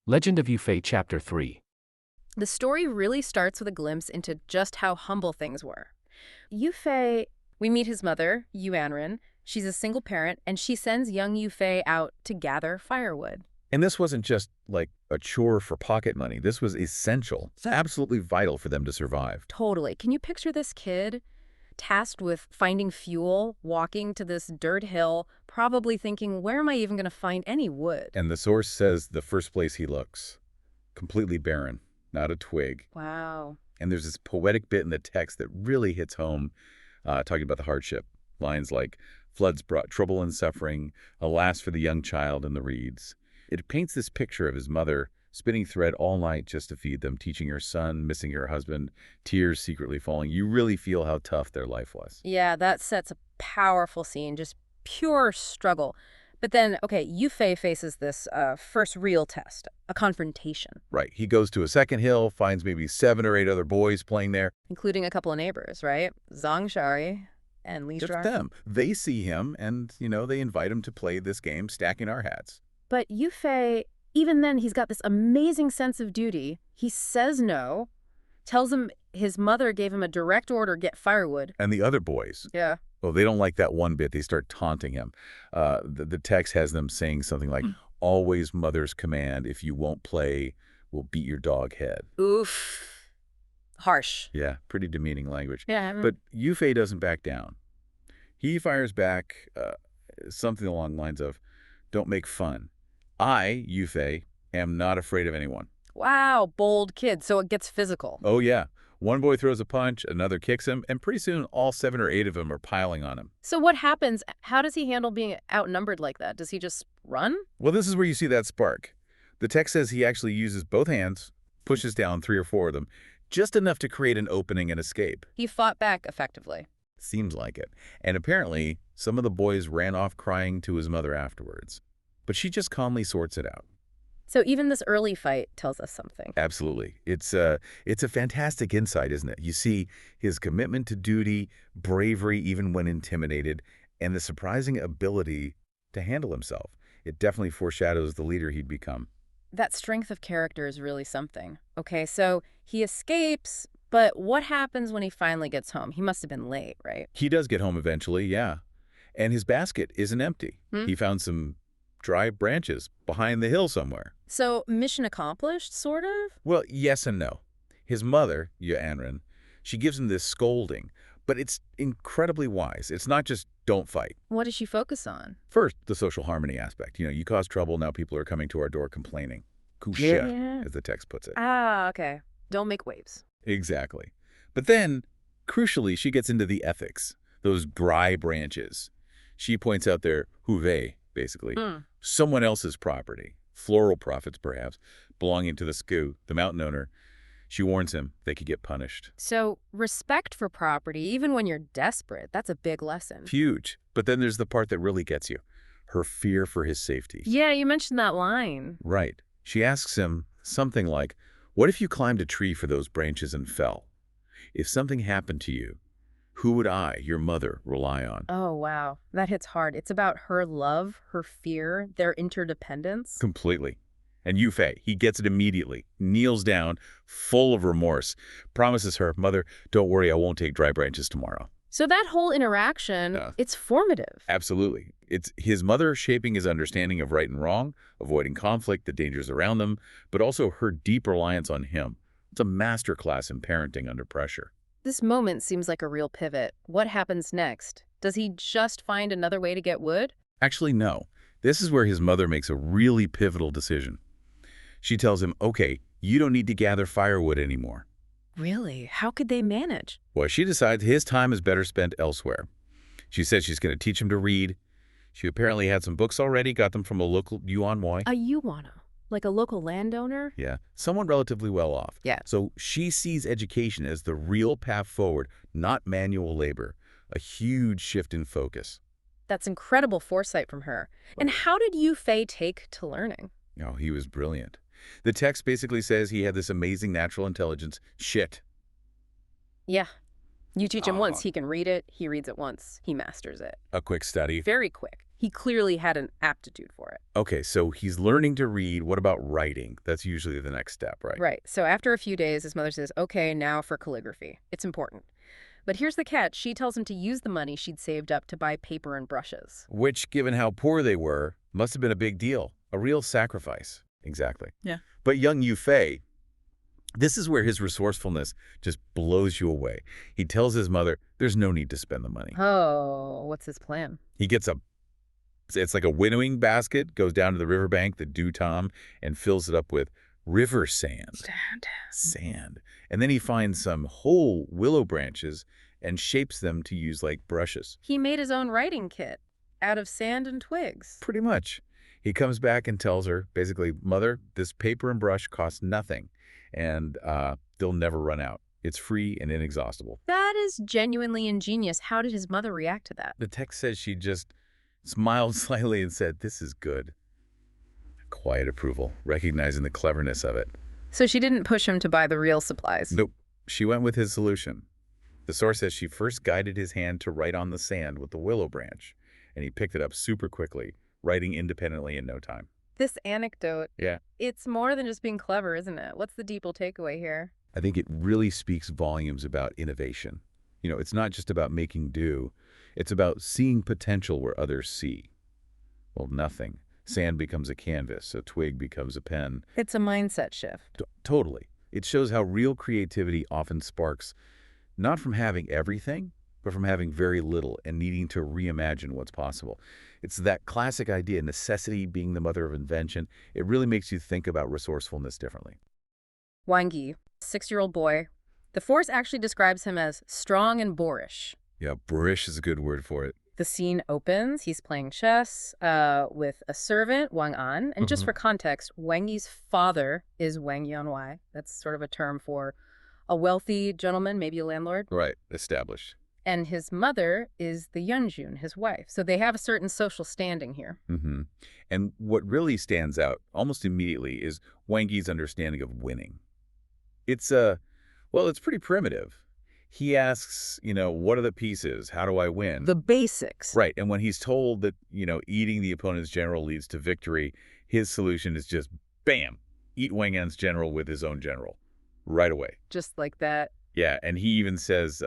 Legend of Yufei Chapter 3. The story really starts with a glimpse into just how humble things were. Yufei, we meet his mother, Yuanren. She's a single parent, and she sends young Yufei out to gather firewood. And this wasn't just like a chore for pocket money. This was essential. It's absolutely vital for them to survive. Totally. Can you picture this kid tasked with finding fuel, walking to this dirt hill, probably thinking, where am I even going to find any wood? And the source says the first place he looks, completely barren, not a twig. Wow. And there's this poetic bit in the text that really hits home, talking about the hardship. Lines like, floods brought trouble and suffering, alas for the young child in the reeds. It paints this picture of his mother spinning thread all night just to feed them, teaching her son, missing her husband, tears secretly falling. You really feel how tough their life was. Yeah, that sets a powerful scene, just pure struggle. But then, okay, Yufei faces this first real test, a confrontation, Right. He goes to a second hill, finds maybe 7 or 8 other boys playing there. including a couple of neighbors, right? Zhang Shari and Li Just Zhuang. them. They see him and, they invite him to play this game, stacking our hats. But Yufei, even then, he's got this amazing sense of duty. He says no, tells him his mother gave him a direct order, get firewood. And the other boys, Yeah. well, they don't like that one bit. They start taunting him. The text has them saying something like, always mother's command. If you won't play, we'll beat your dog head. Oof. Harsh. Yeah, pretty demeaning language. Yeah. But Yufei doesn't back down. He fires back something along the lines of, don't make fun. I, Yufei, am not afraid of anyone. Wow, bold kid. So it gets physical. Oh, yeah. One boy throws a punch, another kicks him, and pretty soon all 7 or 8 of them are piling on him. So what happens? How does he handle being outnumbered like that? Does he just run? Well, this is where you see that spark. The text says he actually uses both hands, pushes down 3 or 4 of them, just enough to create an opening and escape. He fought back effectively. Seems like it. And apparently, some of the boys ran off crying to his mother afterwards. But she just calmly sorts it out. So even this early fight tells us something. Absolutely. It's a fantastic insight, isn't it? You see his commitment to duty, bravery even when intimidated, and the surprising ability to handle himself. It definitely foreshadows the leader he'd become. That strength of character is really something. Okay, so he escapes, but what happens when he finally gets home? He must have been late, right? He does get home eventually, yeah. And his basket isn't empty. He found some dry branches behind the hill somewhere. So mission accomplished, sort of? Well, yes and no. His mother, Yuanren, she gives him this scolding, but it's incredibly wise. It's not just don't fight. What does she focus on? First, the social harmony aspect. You cause trouble, now people are coming to our door complaining. Kusha, Yeah. as the text puts it. Ah, okay. Don't make waves. Exactly. But then, crucially, she gets into the ethics, those dry branches. She points out their huve, basically, someone else's property, floral profits perhaps, belonging to the sku, the mountain owner. She warns him they could get punished. So respect for property, even when you're desperate, that's a big lesson. Huge. But then there's the part that really gets you, her fear for his safety. Yeah, you mentioned that line. Right. She asks him something like, what if you climbed a tree for those branches and fell? If something happened to you, who would I, your mother, rely on? Oh, wow. That hits hard. It's about her love, her fear, their interdependence. Completely. And Yufei, he gets it immediately, kneels down, full of remorse, promises her, mother, don't worry, I won't take dry branches tomorrow. So that whole interaction, Yeah. it's formative. Absolutely. It's his mother shaping his understanding of right and wrong, avoiding conflict, the dangers around them, but also her deep reliance on him. It's a masterclass in parenting under pressure. This moment seems like a real pivot. What happens next? Does he just find another way to get wood? Actually, no. This is where his mother makes a really pivotal decision. She tells him, okay, you don't need to gather firewood anymore. Really? How could they manage? Well, she decides his time is better spent elsewhere. She says she's going to teach him to read. She apparently had some books already, got them from a local yuanwei. A Yuana, like a local landowner? Yeah, someone relatively well off. Yeah. So she sees education as the real path forward, not manual labor. A huge shift in focus. That's incredible foresight from her. And how did Yufei take to learning? Oh, he was brilliant. The text basically says he had this amazing natural intelligence. Shit. Yeah. You teach him once, he can read it. He reads it once, he masters it. A quick study. Very quick. He clearly had an aptitude for it. Okay, so he's learning to read. What about writing? That's usually the next step, right? Right. So after a few days, his mother says, okay, now for calligraphy. It's important. But here's the catch. She tells him to use the money she'd saved up to buy paper and brushes. Which, given how poor they were, must have been a big deal. A real sacrifice. Exactly. Yeah. But young Yu Fei, this is where his resourcefulness just blows you away. He tells his mother there's no need to spend the money. Oh, what's his plan? He gets it's like a winnowing basket, goes down to the riverbank, the dew tom, and fills it up with river sand. Sand. And then he finds some whole willow branches and shapes them to use like brushes. He made his own writing kit out of sand and twigs. Pretty much. He comes back and tells her, basically, Mother, this paper and brush costs nothing, and they'll never run out. It's free and inexhaustible. That is genuinely ingenious. How did his mother react to that? The text says she just smiled slightly and said, this is good. Quiet approval, recognizing the cleverness of it. So she didn't push him to buy the real supplies. Nope. She went with his solution. The source says she first guided his hand to write on the sand with the willow branch, and he picked it up super quickly, writing independently in no time. This anecdote, Yeah. it's more than just being clever, isn't it? What's the deeper takeaway here? I think it really speaks volumes about innovation. You know, it's not just about making do. It's about seeing potential where others see. Well, nothing. Sand becomes a canvas. A twig becomes a pen. It's a mindset shift. Totally. It shows how real creativity often sparks not from having everything, but from having very little and needing to reimagine what's possible. It's that classic idea, necessity being the mother of invention. It really makes you think about resourcefulness differently. Wang Yi, 6-year-old boy. The Force actually describes him as strong and boorish. Yeah, boorish is a good word for it. The scene opens. He's playing chess with a servant, Wang An. And just for context, Wang Yi's father is Wang Yuanwei. That's sort of a term for a wealthy gentleman, maybe a landlord. Right, established. And his mother is the Yunjun, his wife. So they have a certain social standing here. And what really stands out almost immediately is Wang Yi's understanding of winning. It's pretty primitive. He asks, what are the pieces? How do I win? The basics. Right. And when he's told that, eating the opponent's general leads to victory, his solution is just, bam, eat Wang An's general with his own general. Right away. Just like that. Yeah. And he even says,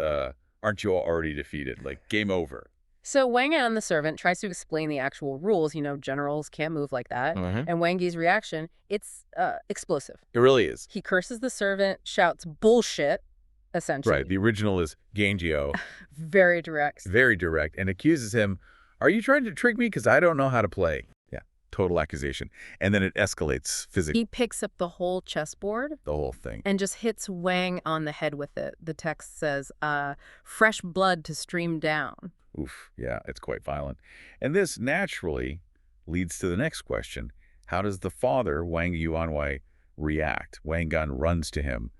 aren't you already defeated? Like, game over. So Wang An, the servant, tries to explain the actual rules. Generals can't move like that. And Wang Yi's reaction, it's explosive. It really is. He curses the servant, shouts bullshit, essentially. Right. The original is Gangio. Very direct. Very direct. And accuses him, are you trying to trick me? Because I don't know how to play. Yeah. Total accusation. And then it escalates physically. He picks up the whole chessboard. The whole thing. And just hits Wang on the head with it. The text says, fresh blood to stream down. Oof. Yeah, it's quite violent. And this naturally leads to the next question. How does the father, Wang Yuanwei, react? Wang Gan runs to him,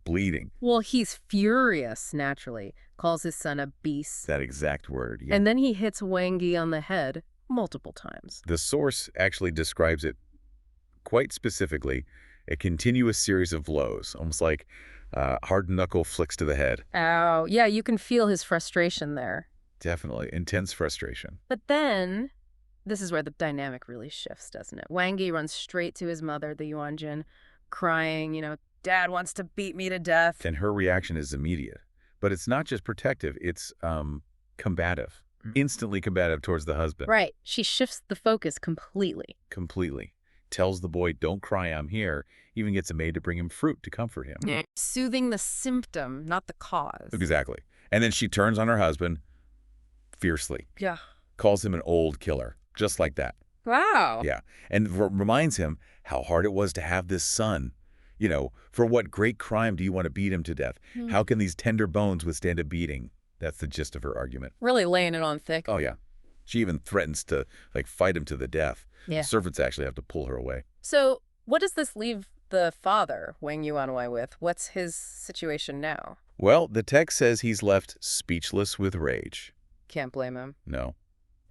bleeding. Well, he's furious, naturally. Calls his son a beast. That exact word. Yeah. And then he hits Wang Yi on the head multiple times. The source actually describes it quite specifically, a continuous series of blows, almost like hard knuckle flicks to the head. Ow. Yeah, you can feel his frustration there. Definitely. Intense frustration. But then, this is where the dynamic really shifts, doesn't it? Wang Yi runs straight to his mother, the Yuanjun, crying, Dad wants to beat me to death. And her reaction is immediate. But it's not just protective, it's combative. Instantly combative towards the husband. Right. She shifts the focus completely. Completely. Tells the boy, don't cry, I'm here. Even gets a maid to bring him fruit to comfort him. Yeah. Soothing the symptom, not the cause. Exactly. And then she turns on her husband fiercely. Yeah. Calls him an old killer. Just like that. Wow. Yeah. And reminds him how hard it was to have this son. For what great crime do you want to beat him to death? How can these tender bones withstand a beating? That's the gist of her argument. Really laying it on thick. Oh, yeah. She even threatens to, fight him to the death. Yeah. Servants actually have to pull her away. So what does this leave the father, Wang Yuanwei, with? What's his situation now? Well, the text says he's left speechless with rage. Can't blame him. No.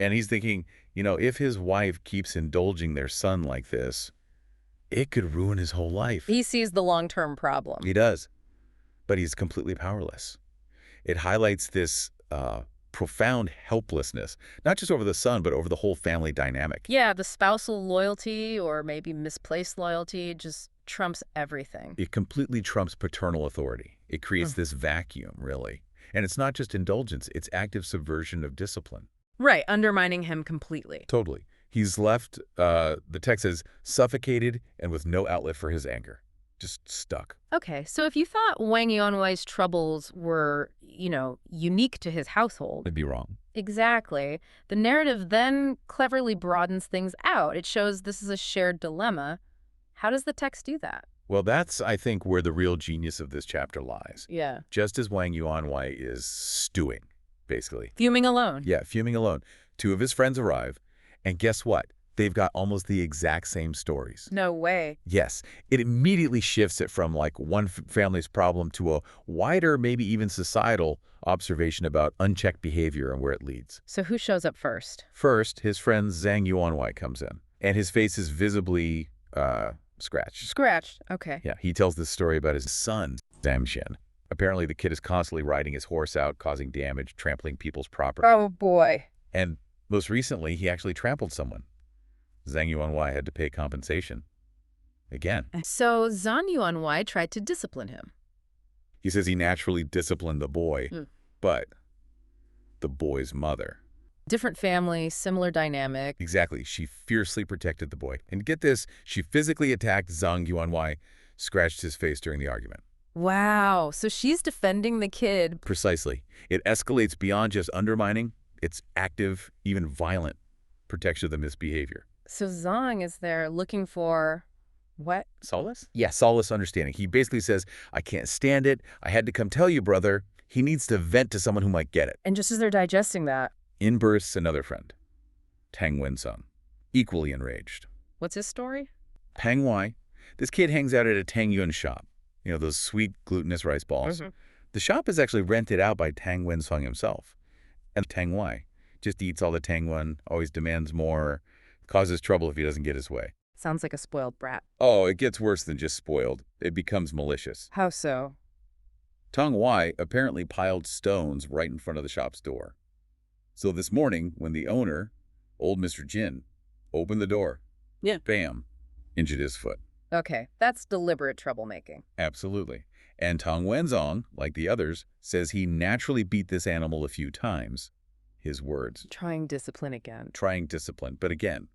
And he's thinking, if his wife keeps indulging their son like this, it could ruin his whole life. He sees the long-term problem. He does. But he's completely powerless. It highlights this profound helplessness, not just over the son, but over the whole family dynamic. Yeah, the spousal loyalty or maybe misplaced loyalty just trumps everything. It completely trumps paternal authority. It creates Mm. this vacuum, really. And it's not just indulgence, it's active subversion of discipline. Right, undermining him completely. Totally. He's left, the text says, suffocated and with no outlet for his anger. Just stuck. Okay, so if you thought Wang Yuanwei's troubles were, unique to his household, I'd be wrong. exactly, the narrative then cleverly broadens things out. It shows this is a shared dilemma. How does the text do that? Well, that's, I think, where the real genius of this chapter lies. Yeah. Just as Wang Yuanwei is stewing, basically. Fuming alone. Yeah, fuming alone. Two of his friends arrive, and guess what? They've got almost the exact same stories. No way. Yes, it immediately shifts it from like one family's problem to a wider, maybe even societal observation about unchecked behavior and where it leads. So who shows up first? First, his friend Zhang Yuanwei comes in, and his face is visibly scratched. Scratched. Okay. Yeah, he tells this story about his son, Damshen. Apparently, the kid is constantly riding his horse out, causing damage, trampling people's property. Oh, boy. And most recently, he actually trampled someone. Zhang Yuanwei had to pay compensation. Again. So Zhang Yuanwei tried to discipline him. He says he naturally disciplined the boy, but the boy's mother. Different family, similar dynamic. Exactly. She fiercely protected the boy. And get this, she physically attacked Zhang Yuanwei, scratched his face during the argument. Wow. So she's defending the kid. Precisely. It escalates beyond just undermining. It's active, even violent protection of the misbehavior. So Zhang is there looking for what? Solace? Yeah, solace understanding. He basically says, I can't stand it. I had to come tell you, brother. He needs to vent to someone who might get it. And just as they're digesting that, In bursts another friend, Tang Wensung, equally enraged. what's his story? Peng Wai, this kid hangs out at a Tang Yun shop. You know, those sweet glutinous rice balls. The shop is actually rented out by Tang Wensung himself. And Tang Wai just eats all the Tang Wen, always demands more, causes trouble if he doesn't get his way. Sounds like a spoiled brat. Oh, it gets worse than just spoiled. It becomes malicious. How so? Tang Wai apparently piled stones right in front of the shop's door. So this morning, when the owner, old Mr. Jin, opened the door, bam, injured his foot. Okay, that's deliberate troublemaking. Absolutely. And Tang Wenzong, like the others, says he naturally beat this animal a few times. His words. Trying discipline again. Trying discipline. But again,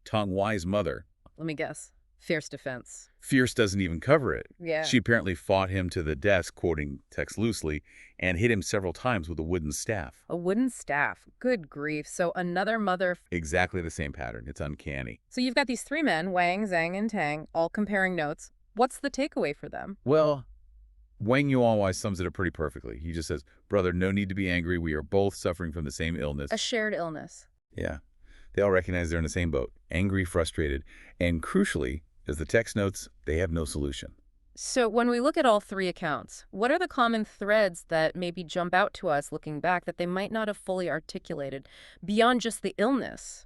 Tang Wai's mother, Let me guess. Fierce defense. fierce doesn't even cover it. Yeah. She apparently fought him to the desk, quoting text loosely, and hit him several times with a wooden staff. A wooden staff. Good grief. So another mother. Exactly the same pattern. It's uncanny. So you've got these three men, Wang, Zhang, and Tang, all comparing notes. What's the takeaway for them? Well, Wang Yuanwei sums it up pretty perfectly. He just says, brother, no need to be angry. We are both suffering from the same illness. A shared illness. Yeah. They all recognize they're in the same boat. Angry, frustrated, and crucially, as the text notes, they have no solution. So when we look at all three accounts, what are the common threads that maybe jump out to us looking back that they might not have fully articulated beyond just the illness?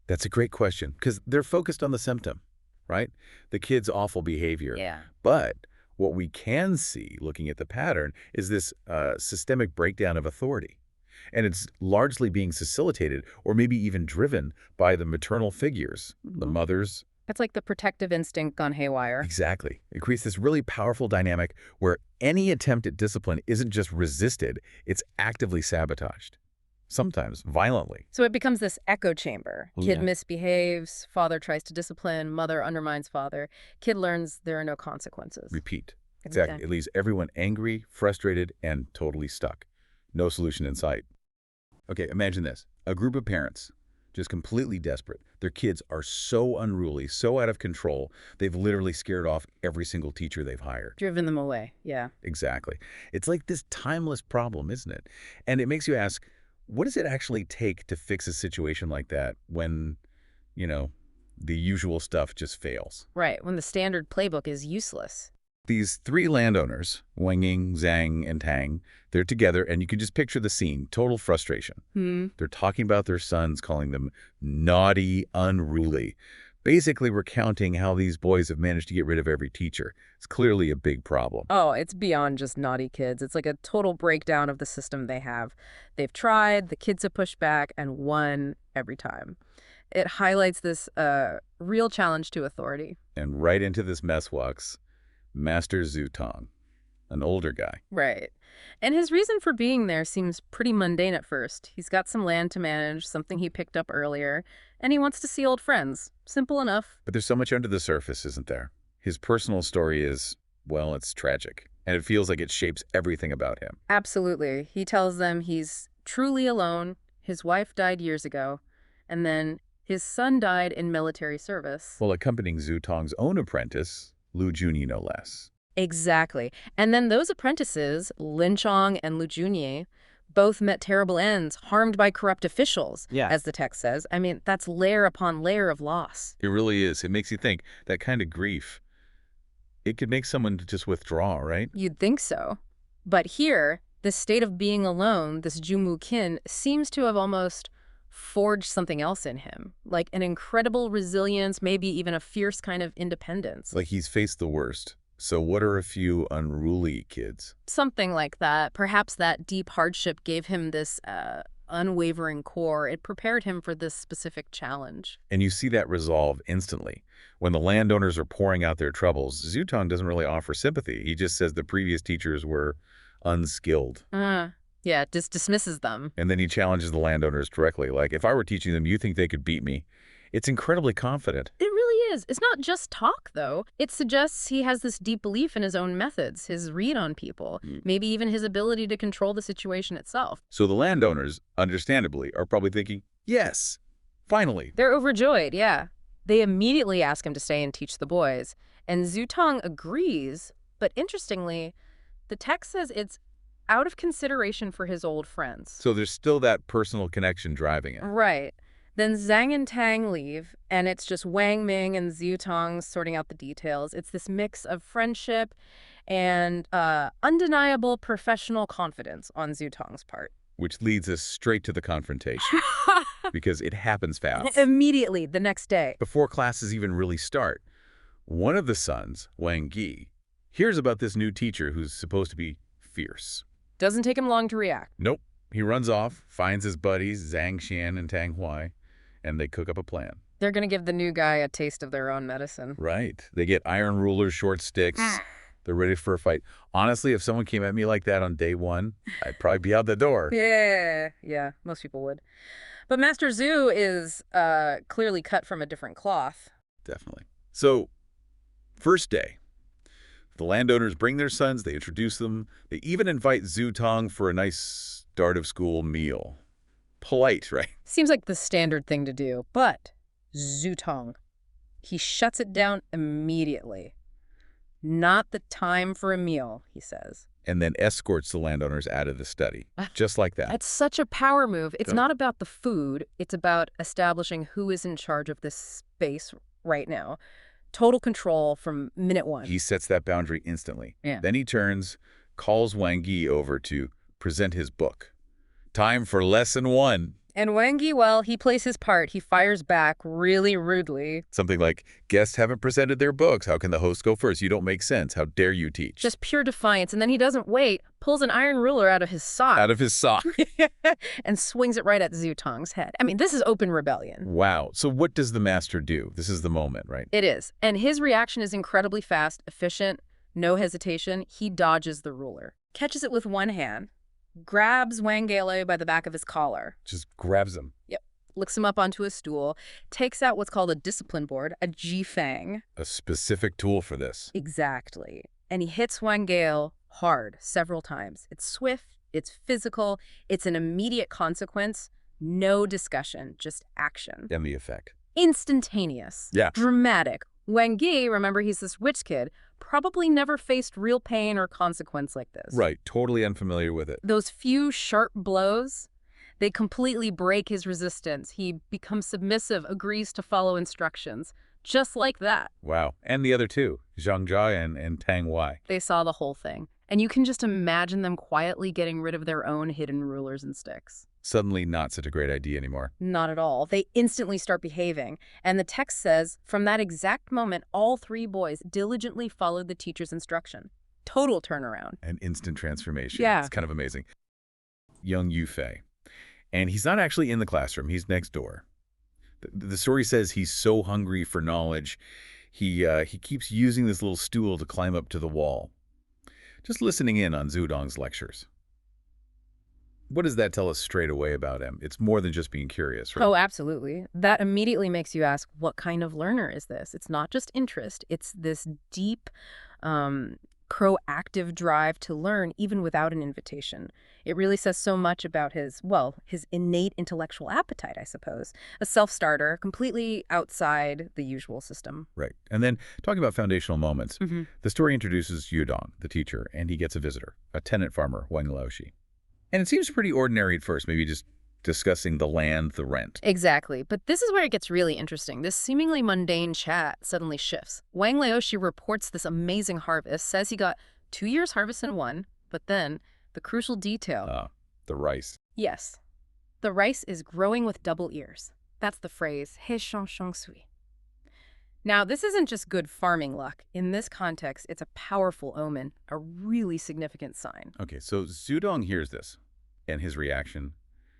That's a great question, because they're focused on the symptom, right? The kid's awful behavior. Yeah. But what we can see, looking at the pattern, is this systemic breakdown of authority. And it's largely being facilitated or maybe even driven by the maternal figures, the mothers. It's like the protective instinct gone haywire. Exactly. It creates this really powerful dynamic where any attempt at discipline isn't just resisted, it's actively sabotaged, sometimes violently. So it becomes this echo chamber. Oh, Kid yeah. misbehaves, father tries to discipline, mother undermines father. Kid learns there are no consequences. Repeat. Exactly. Okay. It leaves everyone angry, frustrated, and totally stuck. No solution in sight. Okay, imagine this. A group of parents, just completely desperate. Their kids are so unruly, so out of control, they've literally scared off every single teacher they've hired. Driven them away. Yeah. Exactly. It's like this timeless problem, isn't it? And it makes you ask, what does it actually take to fix a situation like that when, the usual stuff just fails? Right. When the standard playbook is useless. These three landowners, Wang Ying, Zhang, and Tang, they're together, and you can just picture the scene, total frustration. They're talking about their sons, calling them naughty, unruly. basically recounting how these boys have managed to get rid of every teacher. It's clearly a big problem. Oh, it's beyond just naughty kids. It's like a total breakdown of the system they have. They've tried, the kids have pushed back, and won every time. It highlights this real challenge to authority. And right into this mess walks Master Zutong, an older guy. Right. And his reason for being there seems pretty mundane at first. He's got some land to manage, something he picked up earlier, and he wants to see old friends. Simple enough. But there's so much under the surface, isn't there? His personal story is, well, it's tragic. And it feels like it shapes everything about him. Absolutely. He tells them he's truly alone. His wife died years ago. And then his son died in military service. While accompanying Zutong's own apprentice, Lu Junyi no less. Exactly. And then those apprentices, Lin Chong and Lu Junyi, both met terrible ends, harmed by corrupt officials, as the text says. I mean, that's layer upon layer of loss. It really is. It makes you think that kind of grief, it could make someone just withdraw, right? You'd think so. But here, this state of being alone, this Jumu Kin, seems to have almost forged something else in him, like an incredible resilience, maybe even a fierce kind of independence. Like he's faced the worst. So what are a few unruly kids? Something like that. Perhaps that deep hardship gave him this unwavering core. It prepared him for this specific challenge. And you see that resolve instantly. When the landowners are pouring out their troubles, Zutong doesn't really offer sympathy. He just says the previous teachers were unskilled. Yeah, just dismisses them. And then he challenges the landowners directly. Like, if I were teaching them, you think they could beat me? It's incredibly confident. It really is. It's not just talk, though. It suggests he has this deep belief in his own methods, his read on people, maybe even his ability to control the situation itself. So the landowners, understandably, are probably thinking, yes, finally. They're overjoyed, yeah. They immediately ask him to stay and teach the boys. And Zutong agrees, but interestingly, the text says it's out of consideration for his old friends. So there's still that personal connection driving it. Right. Then Zhang and Tang leave, and it's just Wang Ming and Zutong sorting out the details. It's this mix of friendship and undeniable professional confidence on Zutong's part. Which leads us straight to the confrontation, because it happens fast. Immediately, the next day. Before classes even really start, one of the sons, Wang Yi, hears about this new teacher who's supposed to be fierce. Doesn't take him long to react. Nope. He runs off, finds his buddies, Zhang Xian and Tang Huai, and they cook up a plan. They're going to give the new guy a taste of their own medicine. Right. They get iron rulers, short sticks. They're ready for a fight. Honestly, if someone came at me like that on day one, I'd probably be out the door. Yeah, most people would. But Master Zhu is clearly cut from a different cloth. Definitely. So, first day. The landowners bring their sons, they introduce them. They even invite Zutong for a nice start-of-school meal. Polite, right? Seems like the standard thing to do. But Zutong, he shuts it down immediately. Not the time for a meal, he says. And then escorts the landowners out of the study. Just like that. That's such a power move. It's not about the food. It's about establishing who is in charge of this space right now. Total control from minute one. He sets that boundary instantly. Yeah. Then he turns, calls Wang Yi over to present his book. Time for lesson 1. And Wang Yi, well, he plays his part. He fires back really rudely. Something like, guests haven't presented their books. How can the host go first? You don't make sense. How dare you teach? Just pure defiance. And then he doesn't wait, pulls an iron ruler out of his sock. Out of his sock. And swings it right at Zutong's head. I mean, this is open rebellion. Wow. So what does the master do? This is the moment, right? It is. And his reaction is incredibly fast, efficient, no hesitation. He dodges the ruler, catches it with one hand, grabs Wang Gale by the back of his collar. Just grabs him. Yep. Lifts him up onto a stool, takes out what's called a discipline board, a Jifang. A specific tool for this. Exactly. And he hits Wang Gale hard several times. It's swift, it's physical, it's an immediate consequence, no discussion, just action. And the effect. Instantaneous. Yeah. Dramatic. Wang Yi, remember he's this rich kid, probably never faced real pain or consequence like this. Right. Totally unfamiliar with it. Those few sharp blows, they completely break his resistance. He becomes submissive, agrees to follow instructions. Just like that. Wow. And the other two, Zhang Jia and Tang Huai. They saw the whole thing. And you can just imagine them quietly getting rid of their own hidden rulers and sticks. Suddenly not such a great idea anymore. Not at all. They instantly start behaving. And the text says, from that exact moment, all three boys diligently followed the teacher's instruction. Total turnaround. An instant transformation. Yeah. It's kind of amazing. Young Yufei. And he's not actually in the classroom. He's next door. The story says he's so hungry for knowledge, he keeps using this little stool to climb up to the wall. Just listening in on Zhu Dong's lectures. What does that tell us straight away about him? It's more than just being curious, right? Oh, absolutely. That immediately makes you ask, what kind of learner is this? It's not just interest. It's this deep, proactive drive to learn even without an invitation. It really says so much about his innate intellectual appetite, I suppose. A self-starter, completely outside the usual system. Right. And then, talking about foundational moments, Mm-hmm. the story introduces Yudong, the teacher, and he gets a visitor, a tenant farmer, Wang Laoshi. And it seems pretty ordinary at first, maybe just discussing the land, the rent. Exactly. But this is where it gets really interesting. This seemingly mundane chat suddenly shifts. Wang Laoshi reports this amazing harvest, says he got 2 years' harvest in one, but then the crucial detail. The rice. Yes. The rice is growing with double ears. That's the phrase, he shang shang sui. Now, this isn't just good farming luck. In this context, it's a powerful omen, a really significant sign. Okay, so Zudong hears this, and his reaction,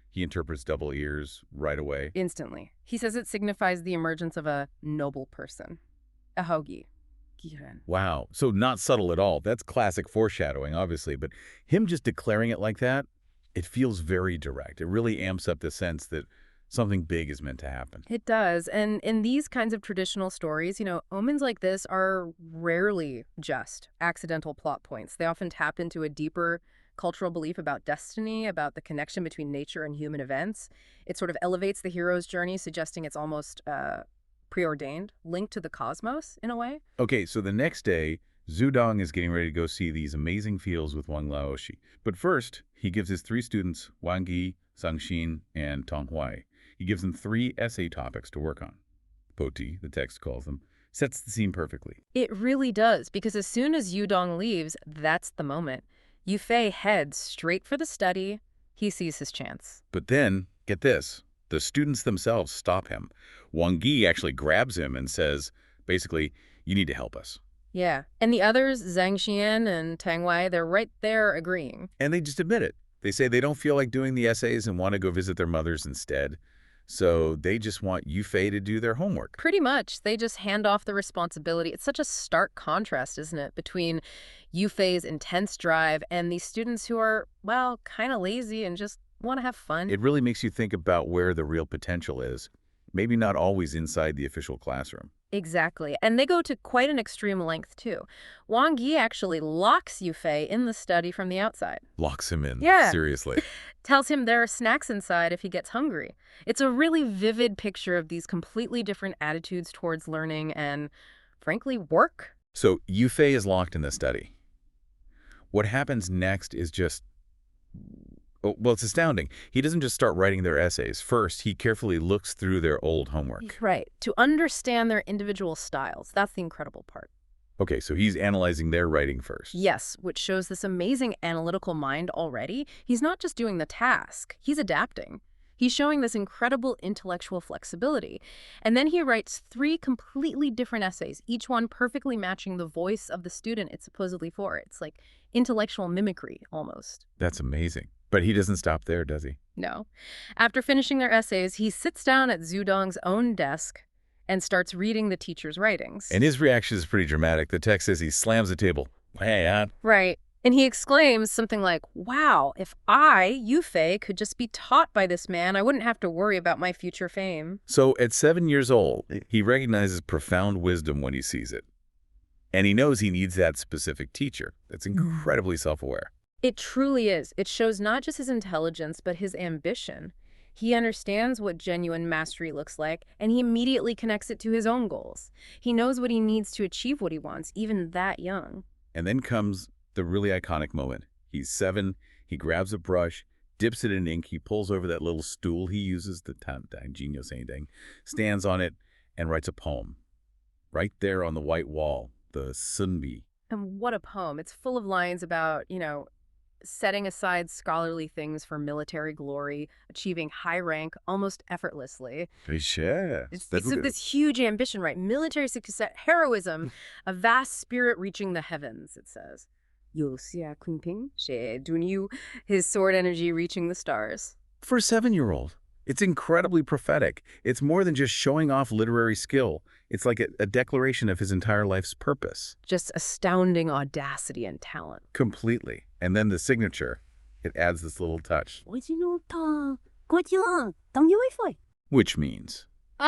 he interprets double ears right away. Instantly. He says it signifies the emergence of a noble person. A hogi. Giren. Wow, so not subtle at all. That's classic foreshadowing, obviously, but him just declaring it like that, it feels very direct. It really amps up the sense that something big is meant to happen. It does. And in these kinds of traditional stories, omens like this are rarely just accidental plot points. They often tap into a deeper cultural belief about destiny, about the connection between nature and human events. It sort of elevates the hero's journey, suggesting it's almost preordained, linked to the cosmos in a way. Okay, so the next day, Zudong is getting ready to go see these amazing fields with Wang Laoshi. But first, he gives his 3 students, Wang Yi, Zhang Xin, and Tong Huai, he gives them 3 essay topics to work on. Poti, the text calls them, sets the scene perfectly. It really does, because as soon as Yudong leaves, that's the moment. Yufei heads straight for the study. He sees his chance. But then, get this, the students themselves stop him. Wang Yi actually grabs him and says, basically, you need to help us. Yeah. And the others, Zhang Xian and Tang Wei, they're right there agreeing. And they just admit it. They say they don't feel like doing the essays and want to go visit their mothers instead. So they just want Yufei to do their homework. Pretty much. They just hand off the responsibility. It's such a stark contrast, isn't it, between Yufei's intense drive and these students who are, well, kind of lazy and just want to have fun. It really makes you think about where the real potential is. Maybe not always inside the official classroom. Exactly. And they go to quite an extreme length, too. Wang Yi actually locks Yufei in the study from the outside. Locks him in. Yeah. Seriously. Tells him there are snacks inside if he gets hungry. It's a really vivid picture of these completely different attitudes towards learning and, frankly, work. So Yufei is locked in the study. What happens next is just... well, it's astounding. He doesn't just start writing their essays. First, he carefully looks through their old homework. Right. To understand their individual styles. That's the incredible part. Okay, so he's analyzing their writing first. Yes, which shows this amazing analytical mind already. He's not just doing the task. He's adapting. He's showing this incredible intellectual flexibility. And then he writes 3 completely different essays, each one perfectly matching the voice of the student it's supposedly for. It's like intellectual mimicry, almost. That's amazing. But he doesn't stop there, does he? No. After finishing their essays, he sits down at Zudong's own desk and starts reading the teacher's writings. And his reaction is pretty dramatic. The text says he slams the table. Hey, Right. And he exclaims something like, wow, if I, Yufei, could just be taught by this man, I wouldn't have to worry about my future fame. So at 7 years old, he recognizes profound wisdom when he sees it. And he knows he needs that specific teacher that's incredibly self-aware. It truly is. It shows not just his intelligence, but his ambition. He understands what genuine mastery looks like, and he immediately connects it to his own goals. He knows what he needs to achieve what he wants, even that young. And then comes the really iconic moment. He's 7, he grabs a brush, dips it in ink, he pulls over that little stool he uses, the Jinyo Seindeng, stands on it, and writes a poem. Right there on the white wall, the Sunbi. And what a poem. It's full of lines about, setting aside scholarly things for military glory, achieving high rank almost effortlessly. Yeah. It's this huge ambition, right? Military success, heroism, a vast spirit reaching the heavens, it says. Yoxia Kunping, she Dunyu, his sword energy reaching the stars. For a 7-year-old, it's incredibly prophetic. It's more than just showing off literary skill. It's like a declaration of his entire life's purpose. Just astounding audacity and talent. Completely. And then the signature, it adds this little touch. Which means?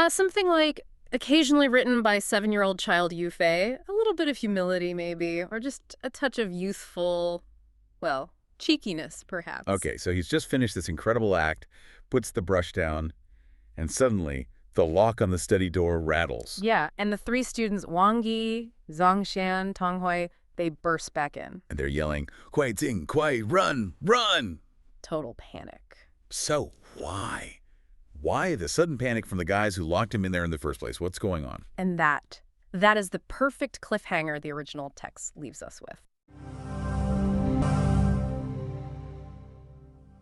Something like, occasionally written by 7-year-old child Yu Fei, a little bit of humility maybe, or just a touch of youthful, well, cheekiness perhaps. Okay, so he's just finished this incredible act, puts the brush down, and suddenly the lock on the study door rattles. Yeah, and the 3 students, Wang Yi, Zhang Xian, Tong Hui, they burst back in. And they're yelling, Kuai Jing, Kuai, run, run! Total panic. So why? Why the sudden panic from the guys who locked him in there in the first place? What's going on? And that is the perfect cliffhanger the original text leaves us with.